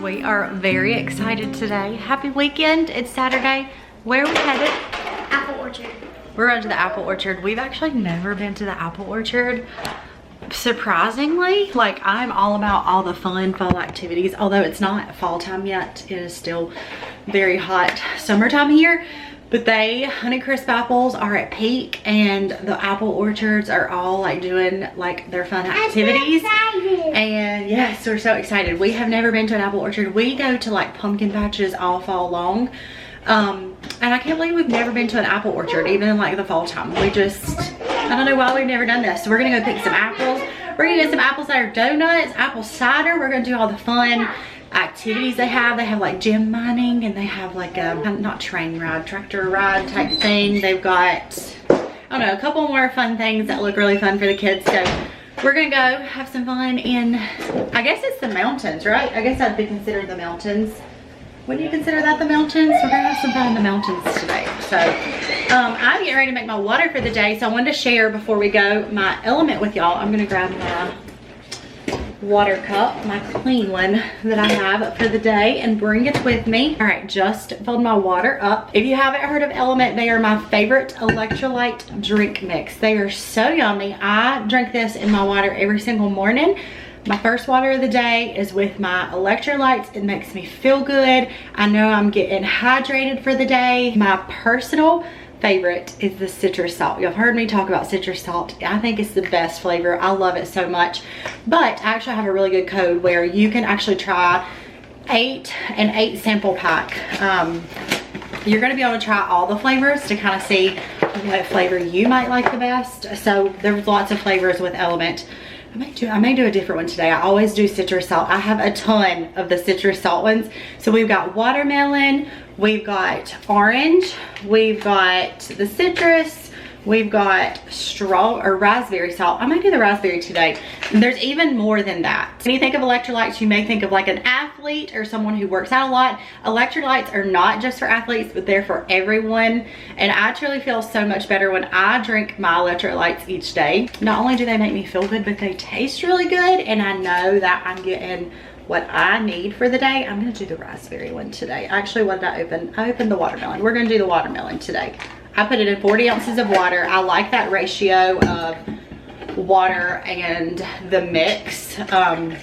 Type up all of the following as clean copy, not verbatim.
We are very excited today. Happy weekend. It's Saturday. Where are we headed? Apple orchard. We're going to the apple orchard. We've actually never been to the apple orchard. Surprisingly, like, I'm all about all the fun fall activities. Although it's not fall time yet. It is still very hot summertime here. But Honeycrisp apples are at peak, and the apple orchards are all like doing like their fun activities. And yes, we're so excited. We have never been to an apple orchard. We go to like pumpkin patches all fall long. And I can't believe we've never been to an apple orchard, even in like the fall time. I don't know why we've never done this. So we're gonna go pick some apples. We're gonna get some apple cider donuts, apple cider. We're gonna do all the fun activities they have. They have like gem mining, and they have like a, not train ride, tractor ride type thing. They've got, I don't know, a couple more fun things that look really fun for the kids. So we're gonna go have some fun in, I guess it's the mountains, right? I guess that'd be considered the mountains. Wouldn't you consider that the mountains? We're gonna have some fun in the mountains today. So I'm getting ready to make my water for the day. So I wanted to share before we go my element with y'all. I'm gonna grab my water cup, my clean one that I have for the day, and bring it with me. All right, just filled my water up. If you haven't heard of Element, they are my favorite electrolyte drink mix. They are so yummy. I drink this in my water every single morning. My first water of the day is with my electrolytes. It makes me feel good. I know I'm getting hydrated for the day. My personal favorite is the citrus salt. You've heard me talk about citrus salt. I think it's the best flavor. I love it so much. But I actually have a really good code where you can actually try an 8 sample pack. You're gonna be able to try all the flavors to kind of see what flavor you might like the best. So there's lots of flavors with Element. I may do a different one today. I always do citrus salt. I have a ton of the citrus salt ones. So we've got watermelon, we've got orange, we've got the citrus, we've got raspberry salt. I might do the raspberry today. There's even more than that. When you think of electrolytes, you may think of like an athlete or someone who works out a lot. Electrolytes are not just for athletes, but they're for everyone. And I truly feel so much better when I drink my electrolytes each day. Not only do they make me feel good, but they taste really good. And I know that I'm getting what I need for the day. I'm gonna do the raspberry one today. Actually, what did I open? I opened the watermelon. We're gonna do the watermelon today. I put it in 40 ounces of water. I like that ratio of water and the mix. I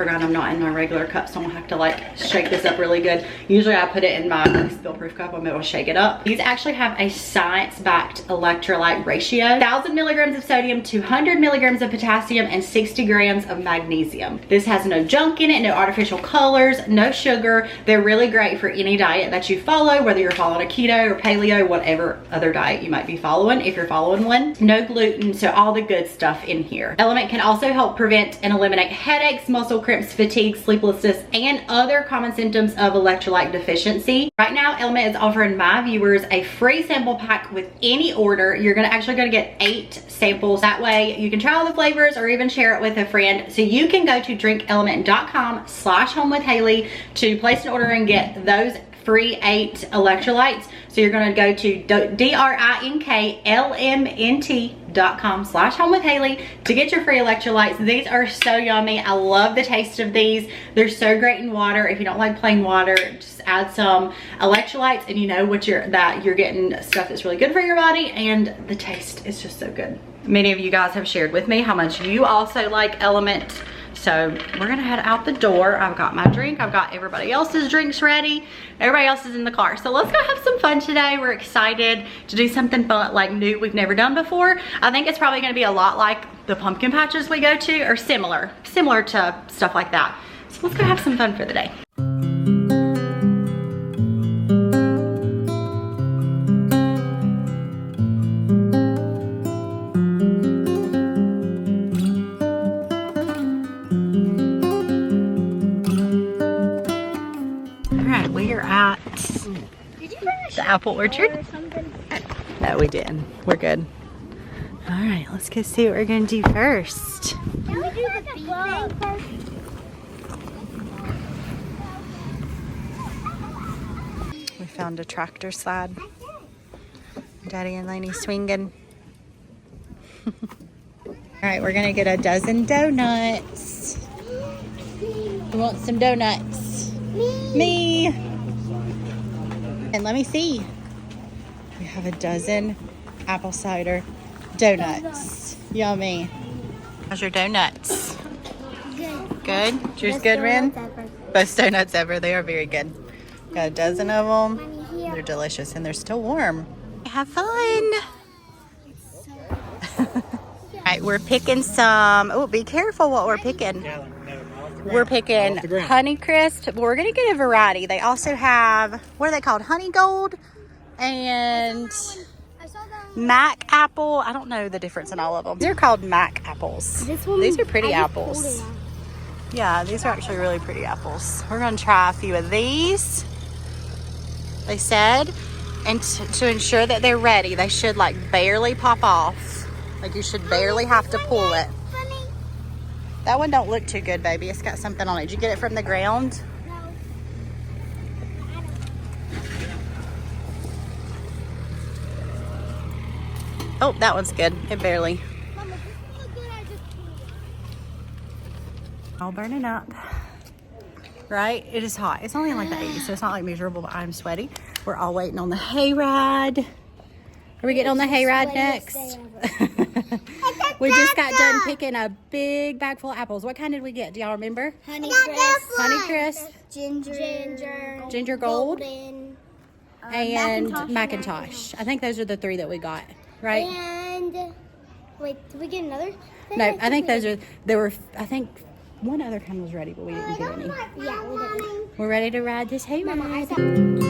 forgot I'm not in my regular cup, so I'm gonna have to like shake this up really good. Usually I put it in my spill-proof cup. I'm able to shake it up. These actually have a science-backed electrolyte ratio. 1,000 milligrams of sodium, 200 milligrams of potassium, and 60 grams of magnesium. This has no junk in it, no artificial colors, no sugar. They're really great for any diet that you follow, whether you're following a keto or paleo, whatever other diet you might be following, if you're following one. No gluten, so all the good stuff in here. Element can also help prevent and eliminate headaches, muscle cramps, fatigue, sleeplessness, and other common symptoms of electrolyte deficiency. Right now, Element is offering my viewers a free sample pack with any order. You're actually gonna get 8 samples. That way you can try all the flavors or even share it with a friend. So you can go to drinkelement.com/homewithhailey to place an order and get those free 8 electrolytes. So you're gonna go to drinklmnt.com/homewithhailey to get your free electrolytes. These are so yummy. I love the taste of these. They're so great in water. If you don't like plain water, just add some electrolytes, and you know that you're getting stuff that's really good for your body, and the taste is just so good. Many of you guys have shared with me how much you also like Element. So we're gonna head out the door. I've got my drink. I've got everybody else's drinks ready. Everybody else is in the car. So let's go have some fun today. We're excited to do something fun, like new we've never done before. I think it's probably gonna be a lot like the pumpkin patches we go to, or similar to stuff like that. So let's go have some fun for the day. The apple orchard? No, we didn't. We're good. All right, let's go see what we're gonna do first. Can we do the bee thing first? We found a tractor slide. Daddy and Lainey swinging. All right, we're gonna get a dozen donuts. Who wants some donuts? Me. And let me see. We have a dozen apple cider donuts. Yummy. How's your donuts? Good. Good? Yours good, Ren? Best donuts ever. They are very good. Got a dozen of them. They're delicious and they're still warm. Have fun. Alright, we're picking some. Oh, be careful what we're picking. We're picking Honeycrisp, but we're gonna get a variety. They also have, what are they called? Honey Gold and Mac Apple. I don't know the difference in all of them. They're called Mac apples. These are pretty apples. Yeah, these are actually really pretty apples. We're gonna try a few of these, they said, and to ensure that they're ready, they should like barely pop off. Like you should barely have to pull it. That one don't look too good, baby. It's got something on it. Did you get it from the ground? Oh, that one's good. It barely. All burning up. Right? It is hot. It's only in like the 80s, so it's not like miserable, but I'm sweaty. We're all waiting on the hayride. Are we getting on the hayride next? We just got done picking a big bag full of apples. What kind did we get? Do y'all remember? Honeycrisp. Ginger Gold. And Macintosh. I think those are the three that we got, right? And wait, did we get another thing? No, I think those are, I think one other kind was ready, but we didn't get any. Yeah, we didn't. We're ready to ride this hayride.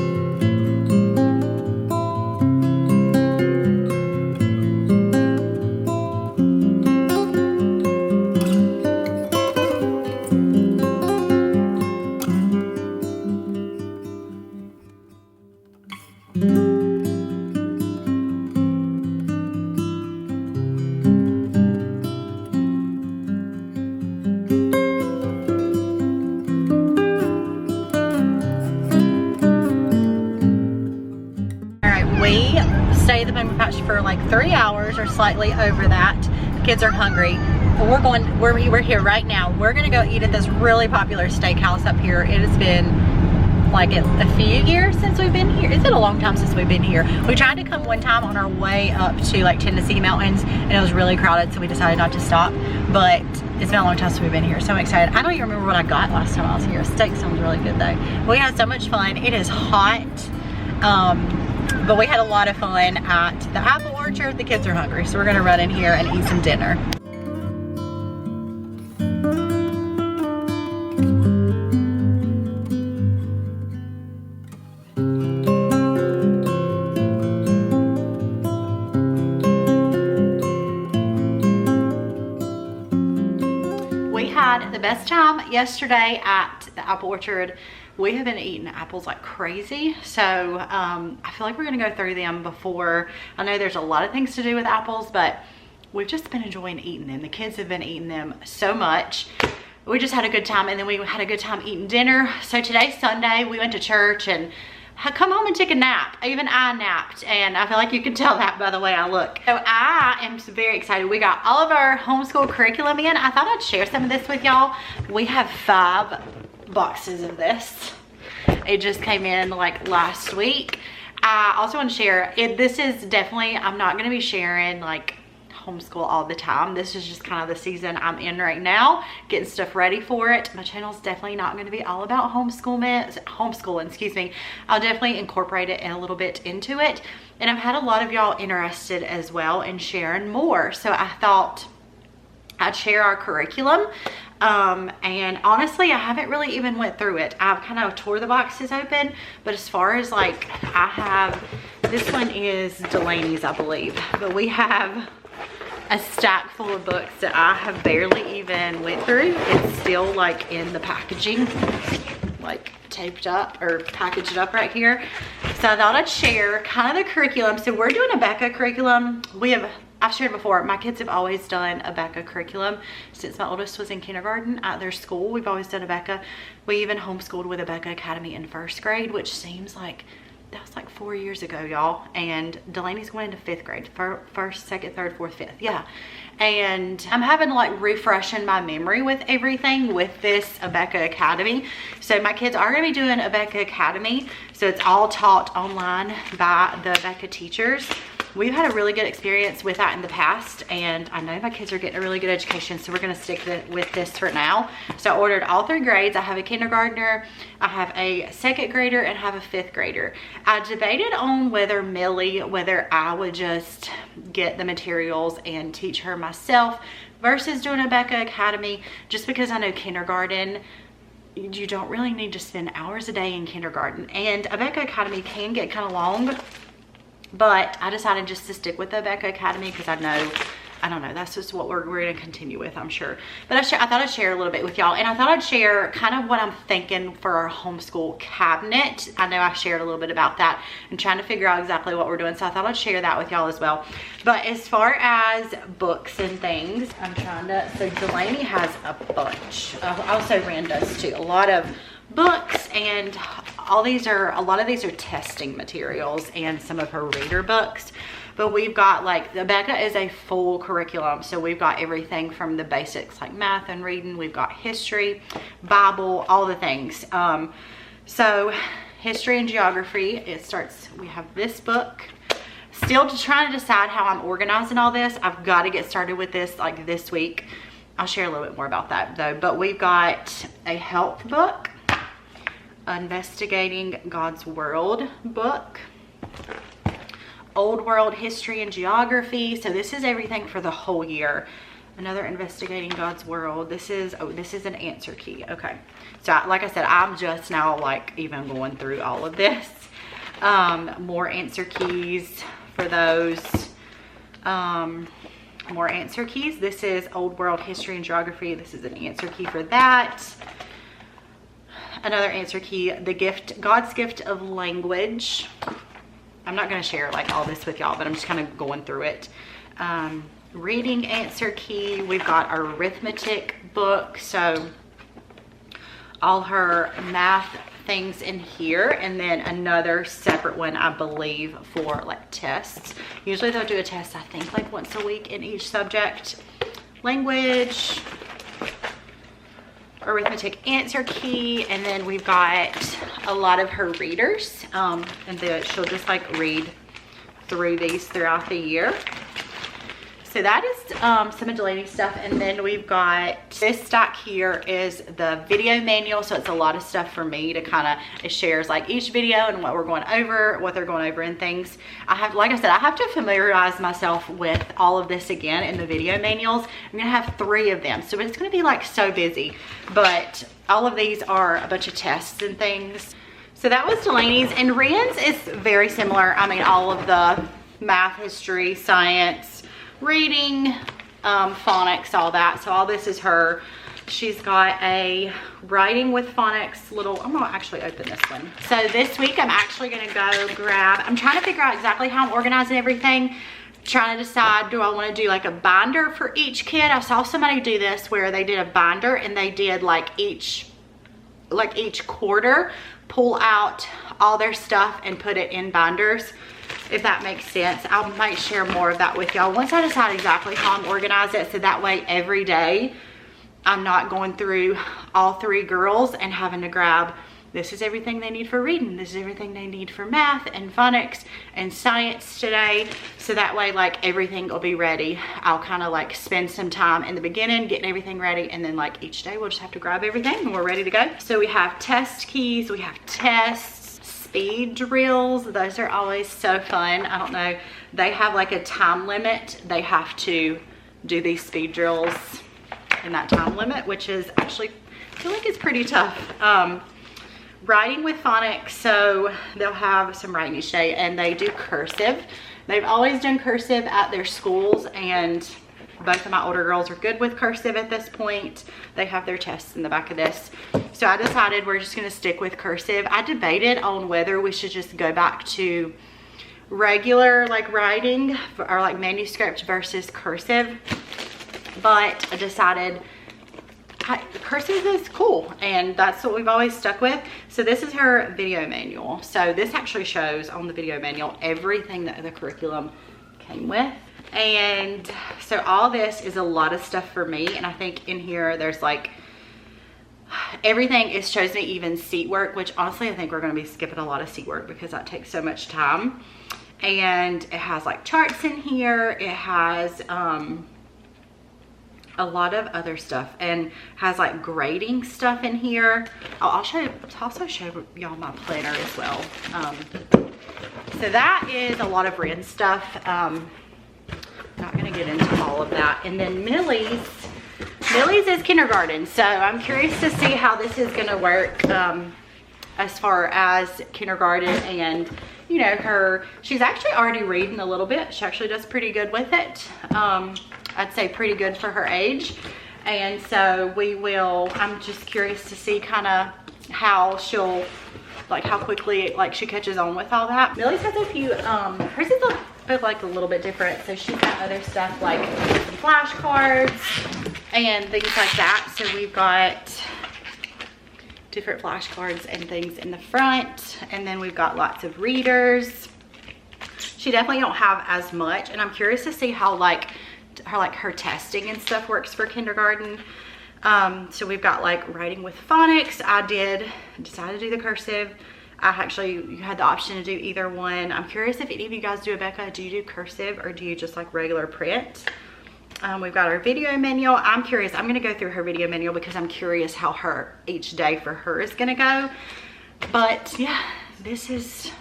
Stay at the pumpkin patch for like 3 hours or slightly over that. The kids are hungry. We're here right now. We're gonna go eat at this really popular steakhouse up here. It has been like a few years since we've been here. It's been a long time since we've been here. We tried to come one time on our way up to like Tennessee mountains and it was really crowded, so we decided not to stop. But it's been a long time since we've been here, so I'm excited. I don't even remember what I got last time I was here. Steak sounds really good though. We had so much fun. It is hot. But we had a lot of fun at the apple orchard. The kids are hungry, so we're gonna run in here and eat some dinner. We had the best time yesterday at the apple orchard. We have been eating apples like crazy, so I feel like we're gonna go through them before. I know there's a lot of things to do with apples, but we've just been enjoying eating them. The kids have been eating them so much. We just had a good time, and then we had a good time eating dinner. So today's Sunday, we went to church and come home and took a nap. Even I napped, and I feel like you can tell that by the way I look. So I am very excited. We got all of our homeschool curriculum in. I thought I'd share some of this with y'all. We have 5 boxes of this. It just came in like last week. I also want to share it. This is definitely, I'm not going to be sharing like homeschool all the time. This is just kind of the season I'm in right now, getting stuff ready for it. My channel's definitely not going to be all about homeschooling, excuse me. I'll definitely incorporate it a little bit into it. And I've had a lot of y'all interested as well in sharing more. So I thought I'd share our curriculum. And honestly, I haven't really even went through it. I've kind of tore the boxes open, but as far as like, I have, this one is Delaney's, I believe, but we have a stack full of books that I have barely even went through. It's still like in the packaging, like taped up or packaged up right here. So I thought I'd share kind of the curriculum. So we're doing a Becca curriculum. I've shared before, my kids have always done a Becca curriculum since my oldest was in kindergarten at their school. We've always done a Becca. We even homeschooled with a Becca Academy in 1st grade, which seems like that was like 4 years ago, y'all. And Delaney's going into 5th grade. First, second, third, fourth, fifth. Yeah. And I'm having to like refreshing my memory with everything with this Abeka Academy. So my kids are going to be doing Abeka Academy. So it's all taught online by the Abeka teachers. We've had a really good experience with that in the past, and I know my kids are getting a really good education, so we're going to stick with this for now. So I ordered all 3 grades. I have a kindergartner, I have a 2nd grader, and I have a 5th grader. I debated on whether I would just get the materials and teach her myself versus doing Abeka Academy, just because I know kindergarten, you don't really need to spend hours a day in kindergarten, and Abeka Academy can get kind of long. But I decided just to stick with the Abeka Academy because I don't know, that's just what we're going to continue with, I'm sure. But I thought I'd share a little bit with y'all, and I thought I'd share kind of what I'm thinking for our homeschool cabinet. I know I shared a little bit about that and trying to figure out exactly what we're doing, so I thought I'd share that with y'all as well. But as far as books and things, I'm trying to, so Delaney has a bunch. Also Ren does too, a lot of books, and a lot of these are testing materials and some of her reader books. But we've got like, Abeka is a full curriculum, so we've got everything from the basics like math and reading, we've got history, Bible, all the things. So history and geography, we have this book. Still trying to decide how I'm organizing all this. I've got to get started with this like this week. I'll share a little bit more about that though. But we've got a health book, Investigating God's World book, Old World History and Geography. So this is everything for the whole year. Another Investigating God's World. This is an answer key. Okay. So like I said, I'm just now like even going through all of this. More answer keys for those. More answer keys. This is Old World History and Geography. This is an answer key for that. Another answer key, God's gift of language. I'm not going to share like all this with y'all, but I'm just kind of going through it. Reading answer key. We've got our arithmetic book, so all her math things in here, and then another separate one, I believe, for like tests. Usually they'll do a test, I think, like once a week in each subject. Language, arithmetic answer key, and then we've got a lot of her readers, and she'll just like read through these throughout the year. So that is some of Delaney's stuff. And then we've got this stack here is the video manual. So it's a lot of stuff for me to kind of, it shares like each video and what we're going over, what they're going over and things. Like I said, I have to familiarize myself with all of this again in the video manuals. I'm gonna have 3 of them. So it's gonna be like so busy, but all of these are a bunch of tests and things. So that was Delaney's, and Ren's is very similar. I mean, all of the math, history, science, reading, phonics, all that. So all this is her. She's got a writing with phonics little, I'm gonna actually open this one. So this week I'm actually gonna go grab, I'm trying to figure out exactly how I'm organizing everything. Trying to decide, do I want to do like a binder for each kid? I saw somebody do this where they did a binder and they did like each quarter pull out all their stuff and put it in binders, if that makes sense. I might share more of that with y'all once I decide exactly how I'm organizing it, so that way every day I'm not going through all 3 girls and having to grab, this is everything they need for reading, this is everything they need for math and phonics and science today. So that way like everything will be ready. I'll kind of like spend some time in the beginning getting everything ready, and then like each day we'll just have to grab everything and we're ready to go. So we have test keys, we have tests, speed drills. Those are always so fun. I don't know, they have like a time limit. They have to do these speed drills in that time limit, which is actually, I feel like it's pretty tough. Writing with phonics, so they'll have some writing each day, and they do cursive. They've always done cursive at their schools, and both of my older girls are good with cursive at this point. They have their tests in the back of this. So I decided we're just gonna stick with cursive. I debated on whether we should just go back to regular like writing or like manuscript versus cursive, but I decided cursive is cool, and that's what we've always stuck with. So this is her video manual. So this actually shows on the video manual everything that the curriculum came with. And so all this is a lot of stuff for me, and I think in here there's like everything. It shows me even seat work, which honestly I think we're going to be skipping a lot of seat work because that takes so much time. And it has like charts in here. It has a lot of other stuff, and has like grading stuff in here. I'll also show y'all my planner as well. So that is a lot of Ren stuff. Not gonna get into all of that. And then Millie's is kindergarten, so I'm curious to see how this is gonna work as far as kindergarten. And you know, she's actually already reading a little bit. She actually does pretty good with it. I'd say pretty good for her age. And so I'm just curious to see kind of how she'll, like how quickly like she catches on with all that. Millie's has a few, hers is a little bit different. So she's got other stuff like flashcards and things like that. So we've got different flashcards and things in the front, and then we've got lots of readers. She definitely don't have as much, and I'm curious to see how her testing and stuff works for kindergarten. So we've got like writing with phonics. I decided to do the cursive. You had the option to do either one. I'm curious if any of you guys do, Becca, do you do cursive or do you just like regular print? We've got our video manual. I'm curious. I'm going to go through her video manual because I'm curious how each day for her is going to go. But yeah, this is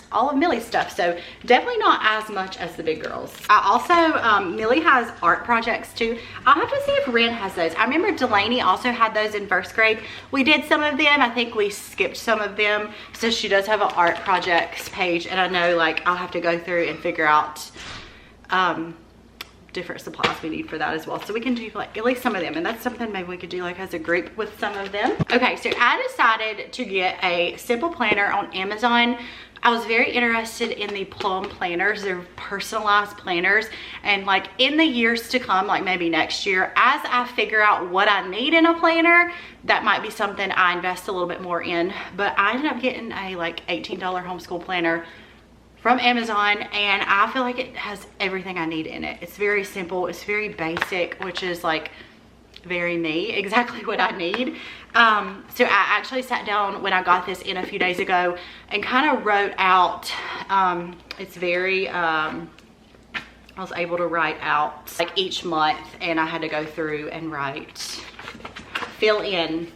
all of Millie's stuff. So definitely not as much as the big girls. I also, Millie has art projects too. I'll have to see if Ren has those. I remember Delaney also had those in first grade. We did some of them. I think we skipped some of them. So she does have an art projects page, and I know like I'll have to go through and figure out different supplies we need for that as well, so we can do like at least some of them, and that's something maybe we could do like as a group with some of them. Okay, so I decided to get a simple planner on Amazon. I was very interested in the Plum planners. They're personalized planners, and like in the years to come, like maybe next year, as I figure out what I need in a planner, that might be something I invest a little bit more in. But I ended up getting a like $18 homeschool planner from Amazon, and I feel like it has everything I need in it. It's very simple, it's very basic, which is like very me, exactly what I need. So I actually sat down when I got this in a few days ago and kind of wrote out, it's very, I was able to write out like each month, and I had to go through and fill in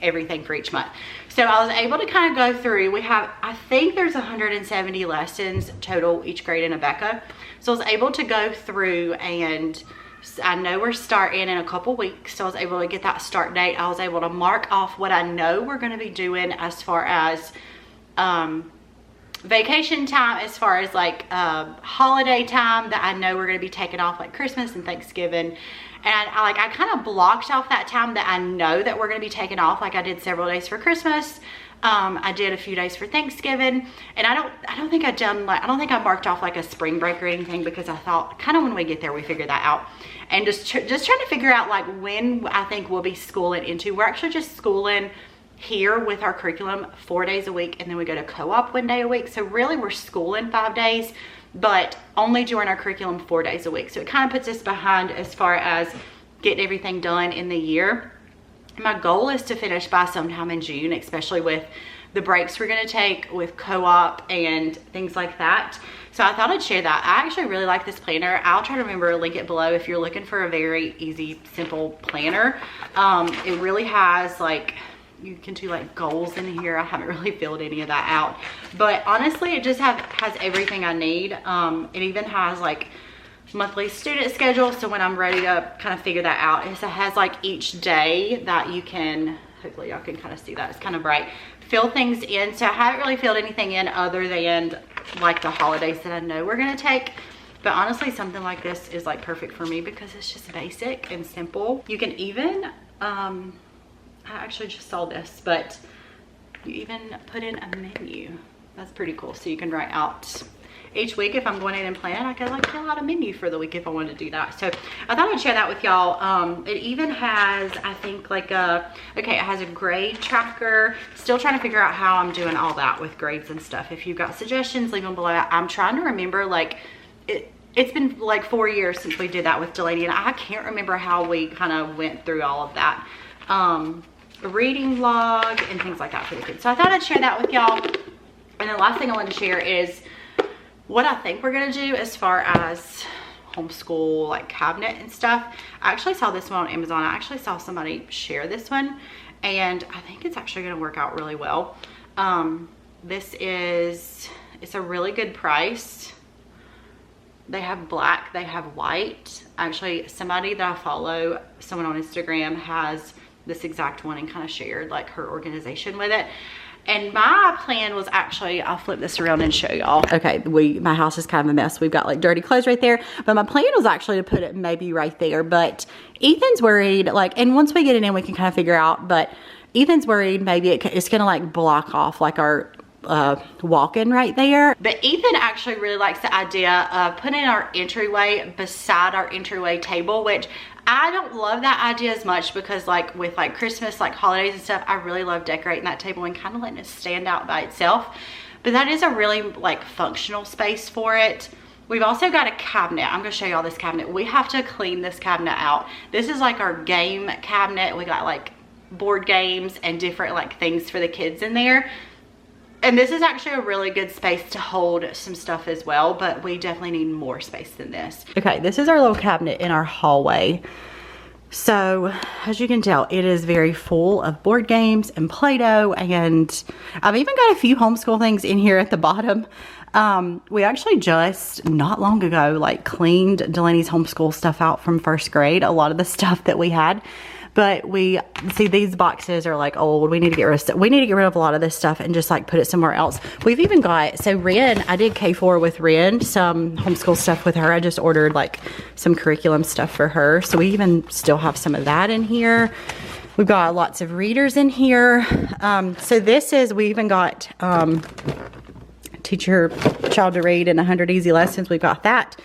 everything for each month. So I was able to kind of go through. I think there's 170 lessons total each grade in Abeka. So I was able to go through, and I know we're starting in a couple weeks. So I was able to get that start date. I was able to mark off what I know we're going to be doing as far as vacation time, as far as like holiday time that I know we're going to be taking off, like Christmas and Thanksgiving. And I kind of blocked off that time that I know that we're going to be taking off. Like I did several days for Christmas. I did a few days for Thanksgiving, and I don't think I marked off like a spring break or anything, because I thought kind of when we get there, we figure that out. And just trying to figure out like when I think we'll be schooling into. We're actually just schooling here with our curriculum 4 days a week, and then we go to co-op 1 day a week. So really we're schooling 5 days, but only during our curriculum 4 days a week. So it kind of puts us behind as far as getting everything done in the year. My goal is to finish by sometime in June, especially with the breaks we're going to take with co-op and things like that. So I thought I'd share that. I actually really like this planner. I'll try to remember to link it below if you're looking for a very easy, simple planner. It really has like, you can do like goals in here. I haven't really filled any of that out, but honestly it just has everything I need. It even has like monthly student schedule, so when I'm ready to kind of figure that out, it has like each day that you can, hopefully y'all can kind of see that, it's kind of bright, fill things in. So I haven't really filled anything in other than like the holidays that I know we're gonna take. But honestly, something like this is like perfect for me because it's just basic and simple. You can even I actually just saw this, but you even put in a menu. That's pretty cool. So you can write out, each week if I'm going in and planning, I could like fill out a menu for the week if I wanted to do that. So I thought I'd share that with y'all. It even has, I think like it has a grade tracker. Still trying to figure out how I'm doing all that with grades and stuff. If you've got suggestions, leave them below. I'm trying to remember, like it's been like 4 years since we did that with Delaney, and I can't remember how we kind of went through all of that. A reading log and things like that for the kids. So I thought I'd share that with y'all. And the last thing I wanted to share is what I think we're gonna do as far as homeschool like cabinet and stuff. I actually saw this one on Amazon. I actually saw somebody share this one, and I think it's actually gonna work out really well. It's a really good price. They have black, they have white. Actually, somebody that I follow, someone on Instagram, has this exact one and kind of shared like her organization with it. And my plan was actually, I'll flip this around and show y'all. Okay, my house is kind of a mess. We've got like dirty clothes right there, but my plan was actually to put it maybe right there. But Ethan's worried, like, and once we get it in, we can kind of figure out, but Ethan's worried maybe it's gonna like block off like our walk-in right there. But Ethan actually really likes the idea of putting our entryway beside our entryway table, which I don't love that idea as much because like with like Christmas, like holidays and stuff, I really love decorating that table and kind of letting it stand out by itself. But that is a really like functional space for it. We've also got a cabinet. I'm gonna show y'all this cabinet. We have to clean this cabinet out. This is like our game cabinet. We got like board games and different like things for the kids in there. And this is actually a really good space to hold some stuff as well, but we definitely need more space than this. Okay, this is our little cabinet in our hallway. So as you can tell, it is very full of board games and Play-Doh, and I've even got a few homeschool things in here at the bottom. We actually just not long ago like cleaned Delaney's homeschool stuff out from first grade, a lot of the stuff that we had. But we see these boxes are like old. We need to get rid of stuff. We need to get rid of a lot of this stuff and just like put it somewhere else. We've even got, so Ren, I did K4 with Ren, some homeschool stuff with her. I just ordered like some curriculum stuff for her. So we even still have some of that in here. We've got lots of readers in here. So this is, we even got teach your child to read in 100 easy lessons. We've got that.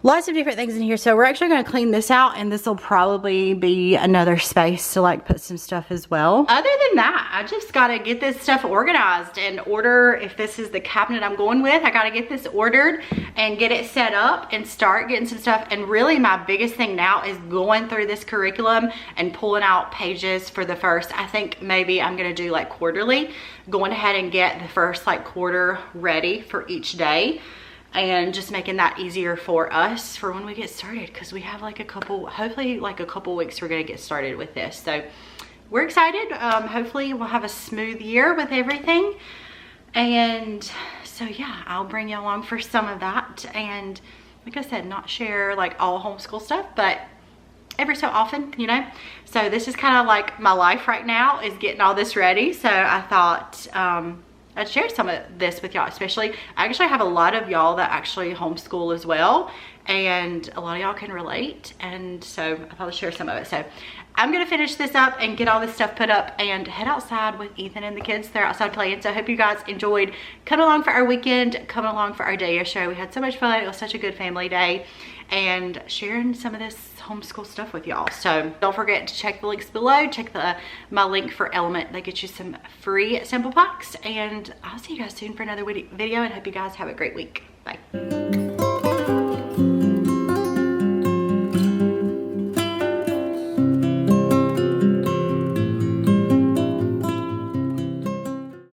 Lots of different things in here. So we're actually going to clean this out, and this will probably be another space to like put some stuff as well. Other than that, I just got to get this stuff organized and order. If this is the cabinet I'm going with, I got to get this ordered and get it set up and start getting some stuff. And really my biggest thing now is going through this curriculum and pulling out pages for the first, I think maybe I'm going to do like quarterly, going ahead and get the first like quarter ready for each day. And just making that easier for us for when we get started, because we have like a couple, hopefully like a couple weeks we're gonna get started with this. So we're excited. Hopefully we'll have a smooth year with everything. And so yeah, I'll bring you along for some of that. And like I said, not share like all homeschool stuff, but every so often, you know. So this is kind of like my life right now, is getting all this ready. So I thought I'd share some of this with y'all. Especially, I actually have a lot of y'all that actually homeschool as well, and a lot of y'all can relate, and so I thought I'd share some of it. So I'm gonna finish this up and get all this stuff put up and head outside with Ethan and the kids. They're outside playing. So I hope you guys enjoyed coming along for our weekend, coming along for our day of show. We had so much fun. It was such a good family day, and sharing some of this homeschool stuff with y'all. So don't forget to check the links below. Check my link for Element. That gets you some free sample packs, and I'll see you guys soon for another video, and hope you guys have a great week. Bye.